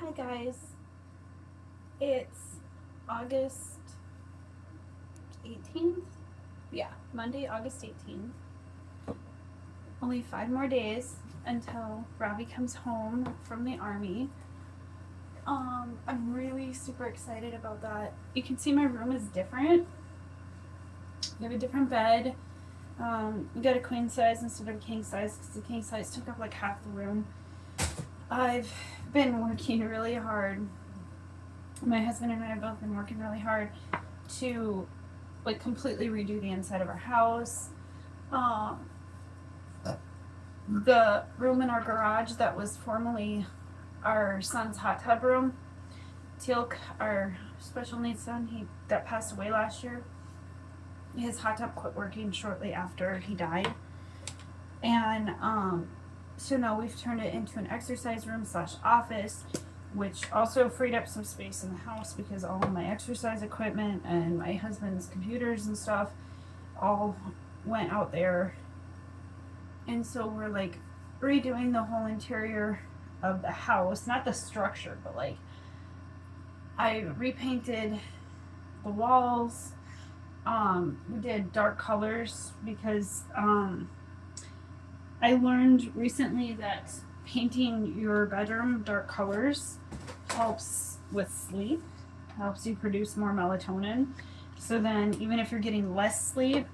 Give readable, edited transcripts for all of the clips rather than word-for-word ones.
Hi guys, it's August 18th. Yeah, Monday, August 18th. Only 5 more days until Robbie comes home from the army. I'm really super excited about that. You can see my room is different. We have a different bed. We got a queen size instead of a king size because the king size took up like half the room. I've been working really hard. My husband and I have both been working really hard to like completely redo the inside of our house. The room in our garage that was formerly our son's hot tub room, Teal'c, our special needs son, that passed away last year. His hot tub quit working shortly after he died, and so now we've turned it into an exercise room / office, which also freed up some space in the house because all of my exercise equipment and my husband's computers and stuff all went out there. And so we're like redoing the whole interior of the house, not the structure, but like I repainted the walls. We did dark colors because I learned recently that painting your bedroom dark colors helps with sleep, helps you produce more melatonin. So then even if you're getting less sleep,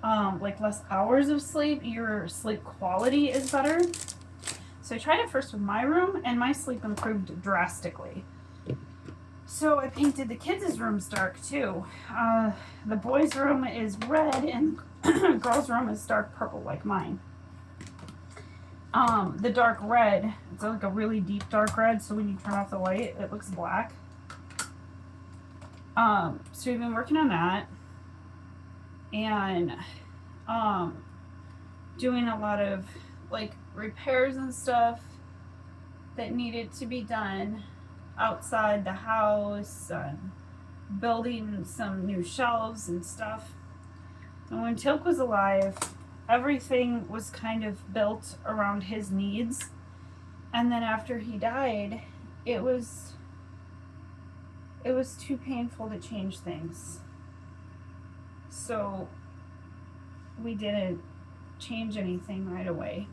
like less hours of sleep, your sleep quality is better. So I tried it first with my room and my sleep improved drastically. So I painted the kids' rooms dark too. The boys' room is red and girls' room is dark purple like mine. The dark red, it's like a really deep dark red, so when you turn off the light, it looks black. So we've been working on that and doing a lot of like repairs and stuff that needed to be done outside the house, and building some new shelves and stuff. And when Teal'c was alive, everything was kind of built around his needs. And then after he died, it was too painful to change things. So we didn't change anything right away.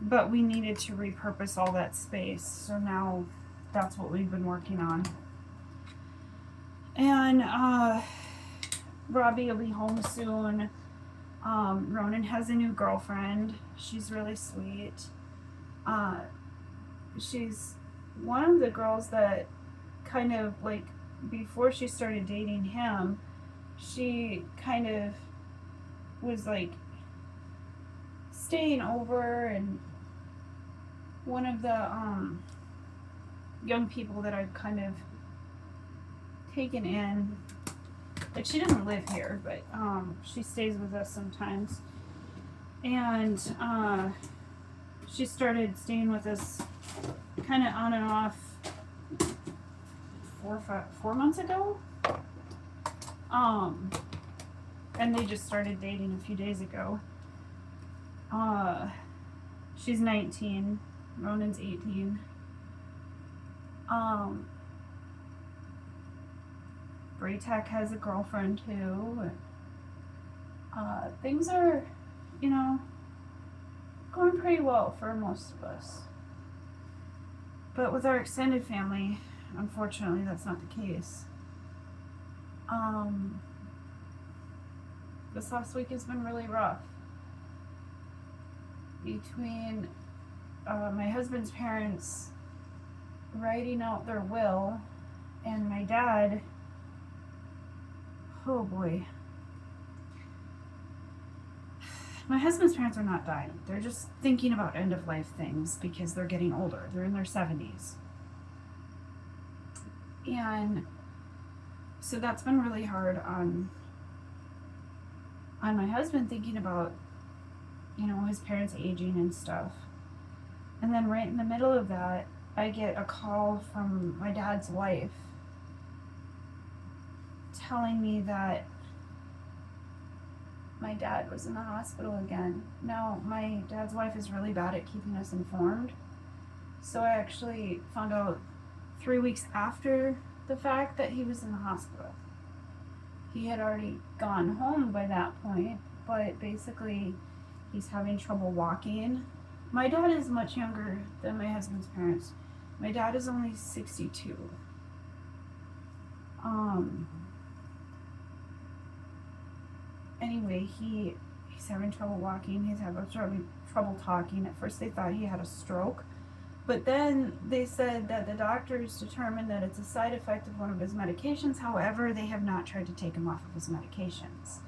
But we needed to repurpose all that space. So now that's what we've been working on. And Robbie will be home soon. Ronan has a new girlfriend. She's really sweet. She's one of the girls that kind of like before she started dating him, she kind of was like staying over, and one of the young people that I've kind of taken in, like she doesn't live here, but she stays with us sometimes, and she started staying with us kind of on and off 4 months ago, and they just started dating a few days ago. She's 19, Ronan's 18. Braytech has a girlfriend too. Things are, going pretty well for most of us. But with our extended family, unfortunately, that's not the case. This last week has been really rough. Between my husband's parents writing out their will and my dad, oh boy. My husband's parents are not dying. They're just thinking about end of life things because they're getting older. They're in their 70s. And so that's been really hard on my husband, thinking about, his parents aging and stuff. And then right in the middle of that, I get a call from my dad's wife telling me that my dad was in the hospital again. Now, my dad's wife is really bad at keeping us informed. So I actually found out 3 weeks after the fact that he was in the hospital. He had already gone home by that point, but basically he's having trouble walking. My dad is much younger than my husband's parents. My dad is only 62. Anyway, he's having trouble walking. He's having trouble talking. At first they thought he had a stroke, but then they said that the doctors determined that it's a side effect of one of his medications. However, they have not tried to take him off of his medications.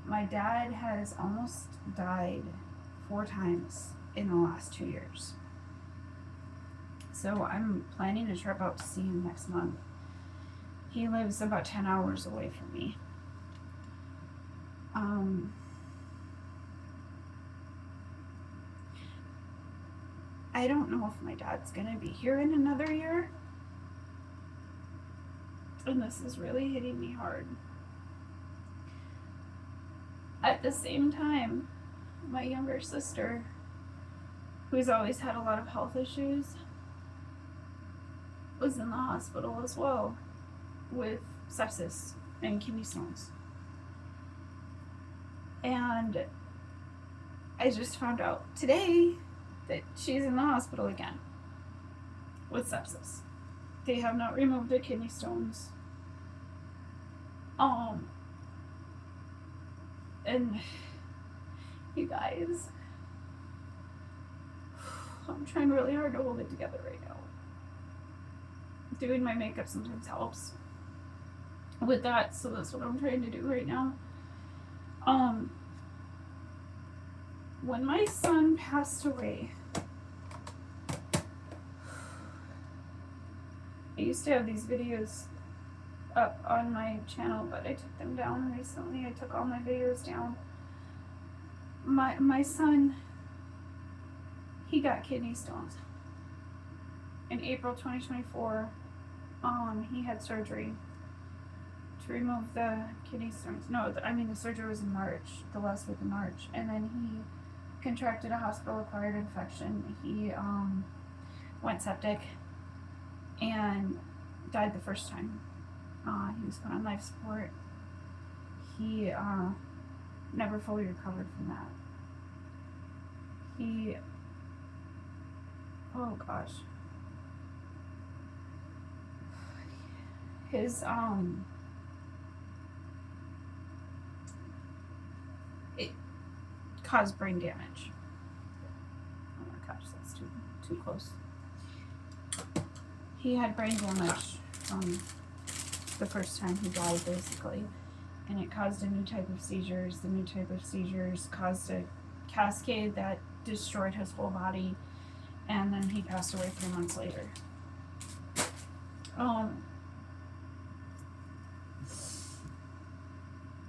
My dad has almost died 4 times in the last 2 years. So I'm planning a trip out to see him next month. He lives about 10 hours away from me. I don't know if my dad's gonna be here in another year. And this is really hitting me hard. At the same time, my younger sister, who's always had a lot of health issues, was in the hospital as well with sepsis and kidney stones. And I just found out today that she's in the hospital again with sepsis. They have not removed the kidney stones. And you guys, I'm trying really hard to hold it together right now. Doing my makeup sometimes helps with that, so that's what I'm trying to do right now. When my son passed away, I used to have these videos up on my channel, but I took them down recently. I took all my videos down. My son, he got kidney stones. In April 2024, he had surgery to remove the kidney stones. No, the surgery was in March, the last week of March. And then he contracted a hospital-acquired infection. He went septic and died the first time. He was put on life support. He never fully recovered from that. Oh gosh. His it caused brain damage. Oh my gosh, that's too close. He had brain damage from the first time he died, basically, and it caused a new type of seizures. The new type of seizures caused a cascade that destroyed his whole body, and then he passed away 3 months later.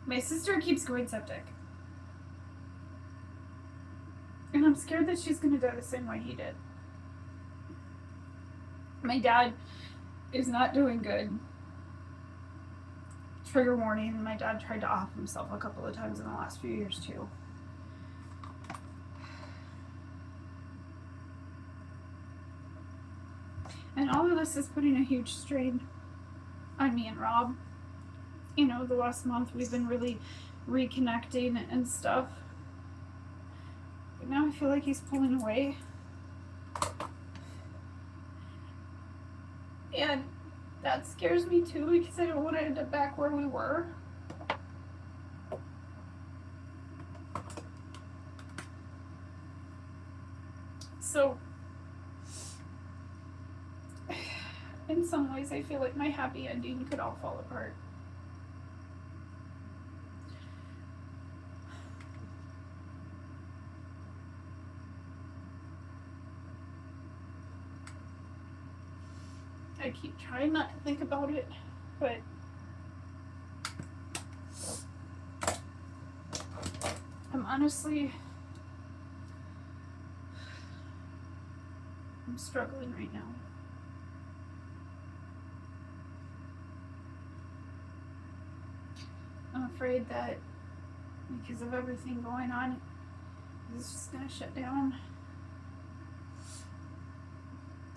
My sister keeps going septic, and I'm scared that she's gonna die the same way he did. My dad is not doing good. Trigger warning, my dad tried to off himself a couple of times in the last few years too. And all of this is putting a huge strain on me and Rob. You know, the last month we've been really reconnecting and stuff. But now I feel like he's pulling away. And that scares me too, because I don't want to end up back where we were. So, in some ways, I feel like my happy ending could all fall apart. I keep trying not to think about it, but I'm struggling right now. afraid that because of everything going on, it's just gonna shut down.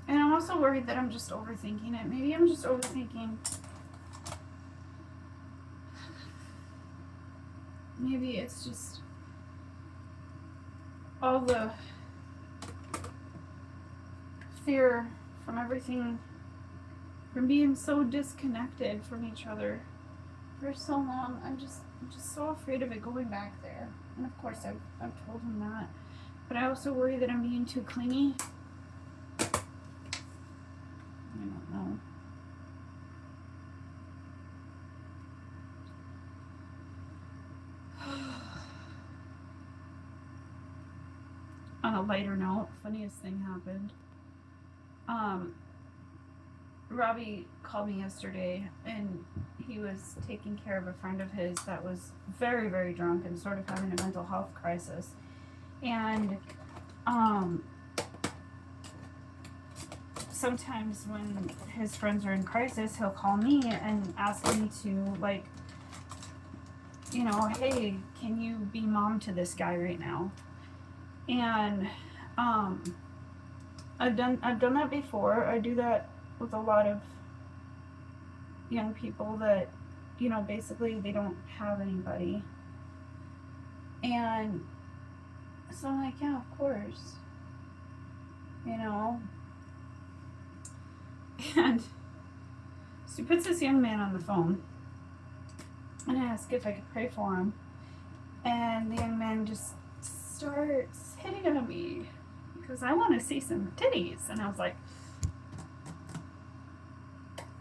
And I'm also worried that I'm just overthinking it. Maybe I'm just overthinking. Maybe it's just all the fear from everything, from being so disconnected from each other for so long. I'm just so afraid of it going back there. And of course I've told him that. But I also worry that I'm being too clingy. I don't know. On a lighter note, funniest thing happened. Robbie called me yesterday, and he was taking care of a friend of his that was very, very drunk and sort of having a mental health crisis. And sometimes when his friends are in crisis, he'll call me and ask me to, like, you know, hey, can you be mom to this guy right now? And I've done that before. I do that with a lot of young people that, you know, basically they don't have anybody. And so I'm like, yeah, of course. You know? And so he puts this young man on the phone and I ask if I could pray for him. And the young man just starts hitting on me because I want to see some titties. And I was like,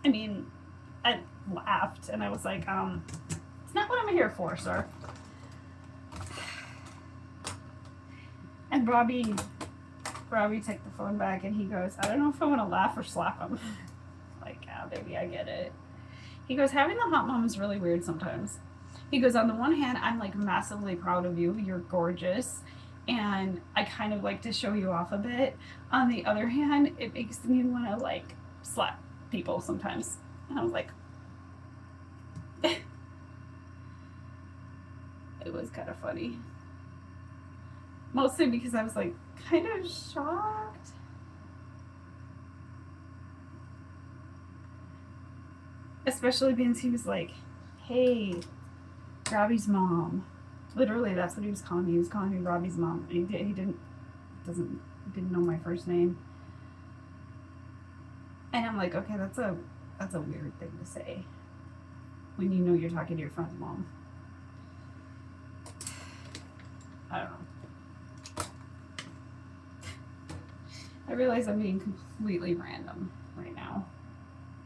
I mean, I laughed and I was like, it's not what I'm here for, sir. And Robbie took the phone back and he goes, I don't know if I want to laugh or slap him. Like, yeah, baby, I get it. He goes, having the hot mom is really weird sometimes. He goes, on the one hand, I'm like massively proud of you. You're gorgeous. And I kind of like to show you off a bit. On the other hand, it makes me want to like slap people sometimes. And I was like, it was kind of funny. Mostly because I was like kind of shocked. Especially because he was like, hey, Robbie's mom. Literally, that's what he was calling me. He was calling me Robbie's mom. He didn't know my first name. And I'm like, okay, that's a weird thing to say when you know you're talking to your friend's mom. I don't know. I realize I'm being completely random right now.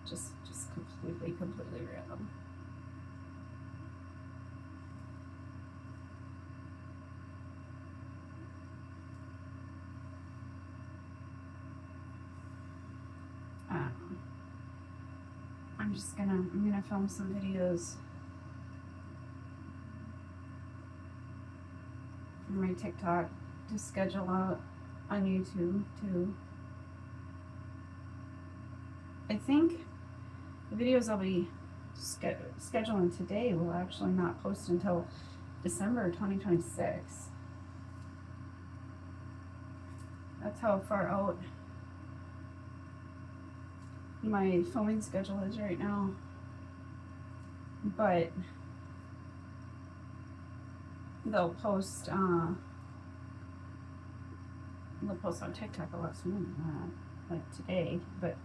Just completely random. I'm gonna film some videos for my TikTok to schedule out on YouTube too. I think the videos I'll be scheduling today will actually not post until December 2026. That's how far out my filming schedule is right now. But they'll post on TikTok a lot sooner than that, like today. But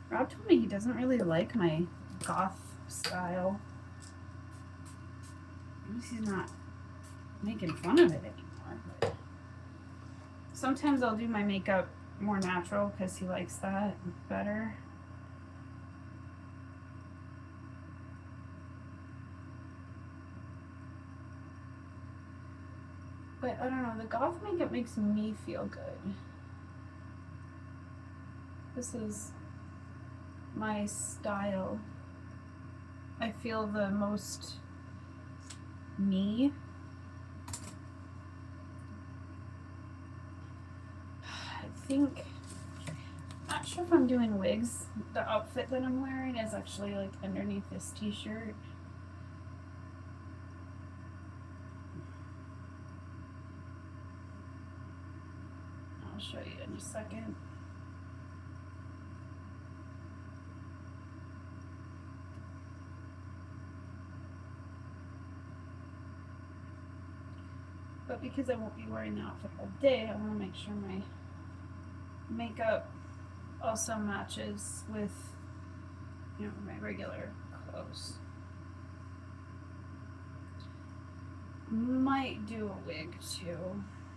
Rob told me he doesn't really like my goth style. At least he's not making fun of it anymore. But sometimes I'll do my makeup more natural because he likes that better. But I don't know, the goth makeup makes me feel good. This is my style. I feel the most me. think, not sure if I'm doing wigs. The outfit that I'm wearing is actually like underneath this t-shirt. I'll show you in a second. But because I won't be wearing the outfit all day, I want to make sure my makeup also matches with, you know, my regular clothes. Might do a wig too.